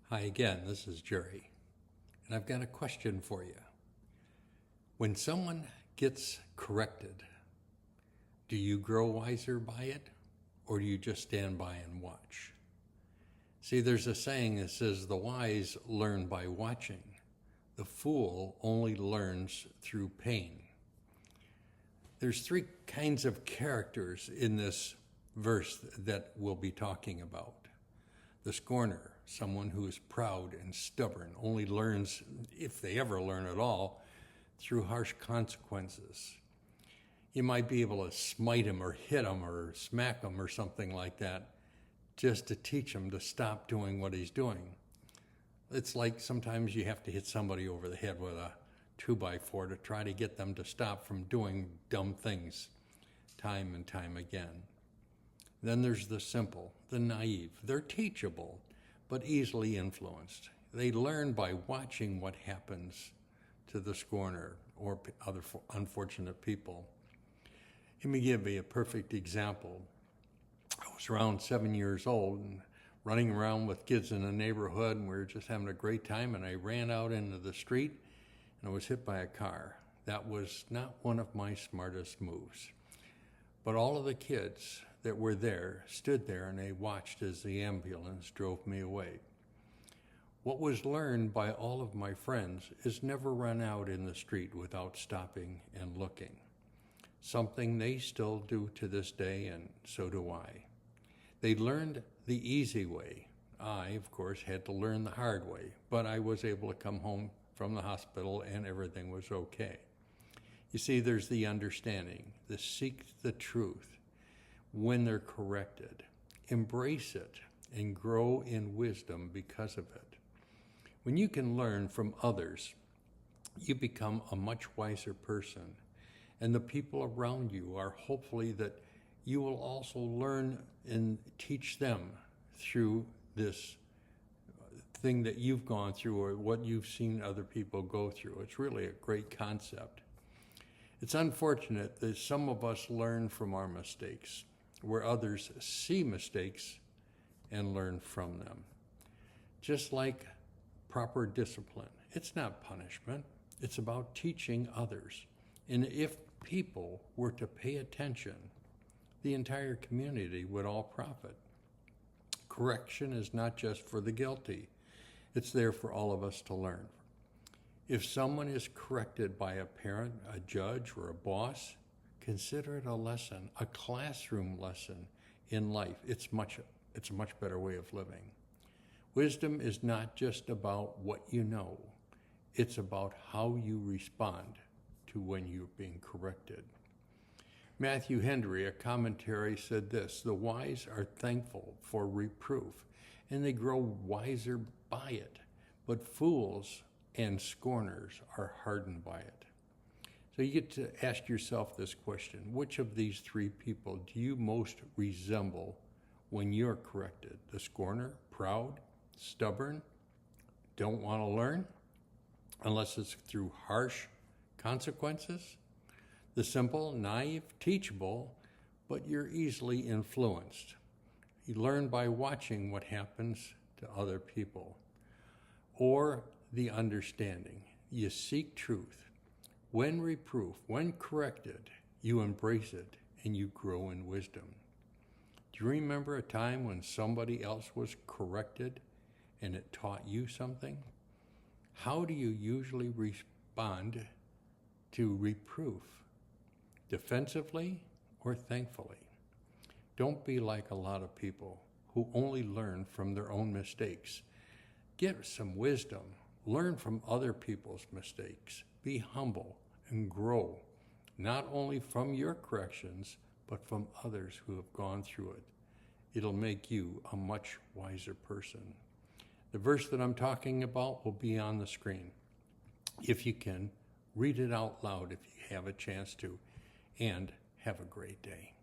Hi again, this is Jerry, and I've got a question for you. When someone gets corrected, do you grow wiser by it, or do you just stand by and watch? See, there's a saying that says the wise learn by watching. The fool only learns through pain. There's three kinds of characters in this verse that we'll be talking about. The scorner, someone who is proud and stubborn, only learns, if they ever learn at all, through harsh consequences. You might be able to smite him or hit him or smack him or something like that just to teach him to stop doing what he's doing. It's like sometimes you have to hit somebody over the head with a 2x4 to try to get them to stop from doing dumb things time and time again. Then there's the simple, the naive. They're teachable, but easily influenced. They learn by watching what happens to the scorner or other unfortunate people. Let me give you a perfect example. I was around 7 years old and running around with kids in the neighborhood, and we were just having a great time, and I ran out into the street and I was hit by a car. That was not one of my smartest moves. But all of the kids that were there stood there and they watched as the ambulance drove me away. What was learned by all of my friends is never run out in the street without stopping and looking. Something they still do to this day, and so do I. They learned the easy way. I, of course, had to learn the hard way, but I was able to come home from the hospital and everything was okay. You see, there's the understanding, the seek the truth when they're corrected. Embrace it and grow in wisdom because of it. When you can learn from others, you become a much wiser person. And the people around you are hopefully that you will also learn and teach them through this thing that you've gone through or what you've seen other people go through. It's really a great concept. It's unfortunate that some of us learn from our mistakes, where others see mistakes and learn from them. Just like proper discipline, it's not punishment, it's about teaching others. And if people were to pay attention, the entire community would all profit. Correction is not just for the guilty, it's there for all of us to learn. If someone is corrected by a parent, a judge, or a boss, consider it a lesson, a classroom lesson in life. It's a much better way of living. Wisdom is not just about what you know, it's about how you respond to when you're being corrected. Matthew Henry, a commentary, said this: the wise are thankful for reproof, and they grow wiser by it, but fools and scorners are hardened by it. So you get to ask yourself this question: which of these three people do you most resemble when you're corrected? The scorner, proud, stubborn, don't want to learn unless it's through harsh consequences? The simple, naive, teachable, but you're easily influenced. You learn by watching what happens to other people. Or the understanding. You seek truth. When reproof, when corrected, you embrace it and you grow in wisdom. Do you remember a time when somebody else was corrected and it taught you something? How do you usually respond to reproof? Defensively or thankfully? Don't be like a lot of people who only learn from their own mistakes. Get some wisdom. Learn from other people's mistakes. Be humble and grow, not only from your corrections, but from others who have gone through it. It'll make you a much wiser person. The verse that I'm talking about will be on the screen. If you can, read it out loud if you have a chance to, and have a great day.